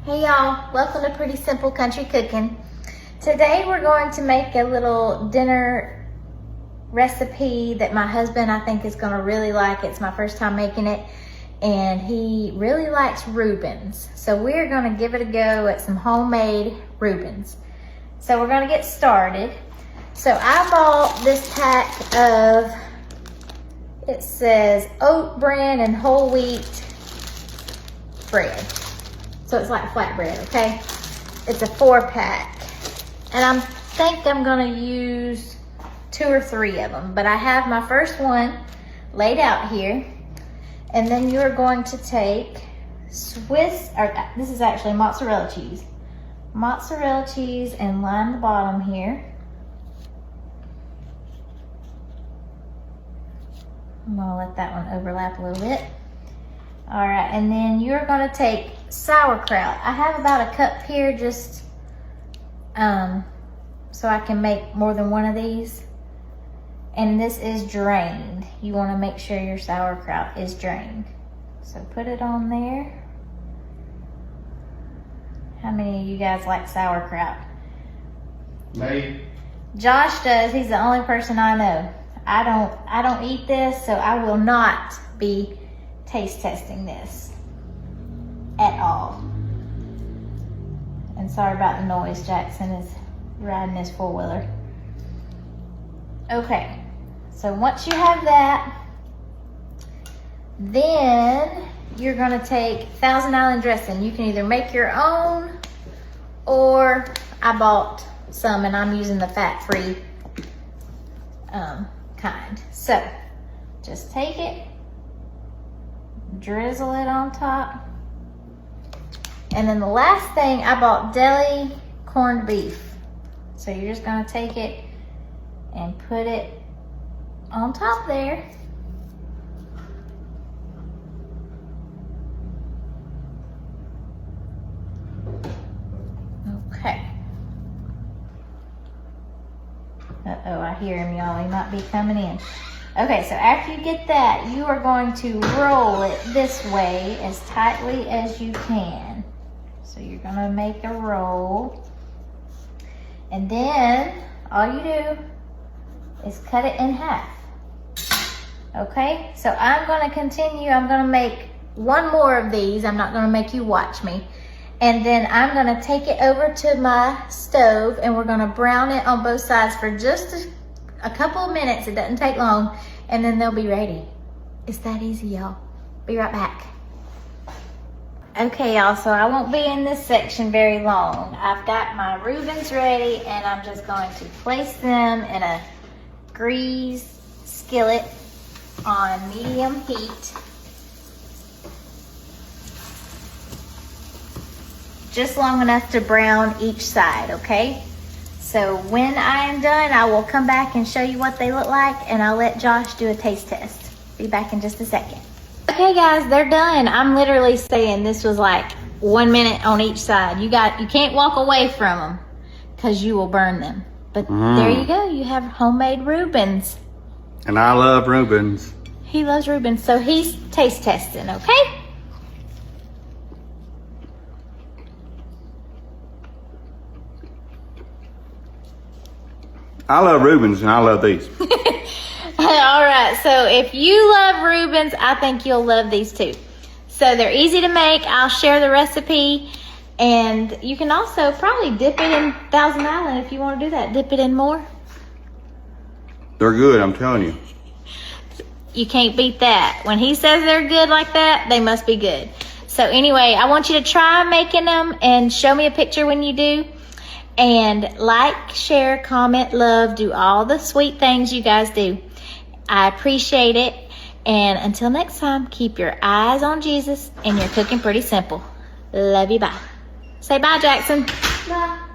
Hey y'all, welcome to Pretty Simple Country Cooking. Today we're going to make a little dinner recipe that my husband I think is gonna really like. It's my first time making it and he really likes Reubens. So we're gonna give it a go at some homemade Reubens. So we're gonna get started. So I bought this pack of, it says oat bran and whole wheat bread. So it's like flatbread, okay? It's a 4-pack. And I think I'm gonna use 2 or 3 of them, but I have my first one laid out here. And then you're going to take this is actually mozzarella cheese. Mozzarella cheese and line the bottom here. I'm gonna let that one overlap a little bit. All right, and then you're gonna take sauerkraut. I have about a cup here just so I can make more than one of these. And this is drained. You wanna make sure your sauerkraut is drained. So put it on there. How many of you guys like sauerkraut? Me. Josh does, he's the only person I know. I don't eat this, so I will not be taste testing this at all. And sorry about the noise, Jackson is riding his 4-wheeler. Okay, so once you have that, then you're gonna take Thousand Island dressing. You can either make your own, or I bought some and I'm using the fat-free kind. So just take it, drizzle it on top. And then the last thing, I bought Deli corned beef. So you're just gonna take it and put it on top there. Okay. Uh-oh, I hear him, y'all. He might be coming in. Okay, so after you get that, you are going to roll it this way as tightly as you can. So you're gonna make a roll. And then all you do is cut it in half. Okay, so I'm gonna continue. I'm gonna make one more of these. I'm not gonna make you watch me. And then I'm gonna take it over to my stove and we're gonna brown it on both sides for just a couple of minutes. It doesn't take long, and then they'll be ready. It's that easy, y'all. Be right back. Okay, y'all, so I won't be in this section very long. I've got my Reubens ready, and I'm just going to place them in a greased skillet on medium heat. Just long enough to brown each side, okay? So when I am done, I will come back and show you what they look like, and I'll let Josh do a taste test. Be back in just a second. Okay guys, they're done. I'm literally saying this was like 1 minute on each side. You can't walk away from them because you will burn them. But there you go, you have homemade Reubens. And I love Reubens. He loves Reubens, so he's taste testing, okay? I love Reubens and I love these. All right, so if you love Reubens, I think you'll love these too. So they're easy to make. I'll share the recipe, and you can also probably dip it in Thousand Island if you want to do that. Dip it in more. They're good, I'm telling you. You can't beat that. When he says they're good like that, they must be good. So anyway, I want you to try making them and show me a picture when you do. And like, share, comment, love, do all the sweet things you guys do. I appreciate it. And until next time, keep your eyes on Jesus and you're cooking pretty simple. Love you, bye. Say bye, Jackson. Bye.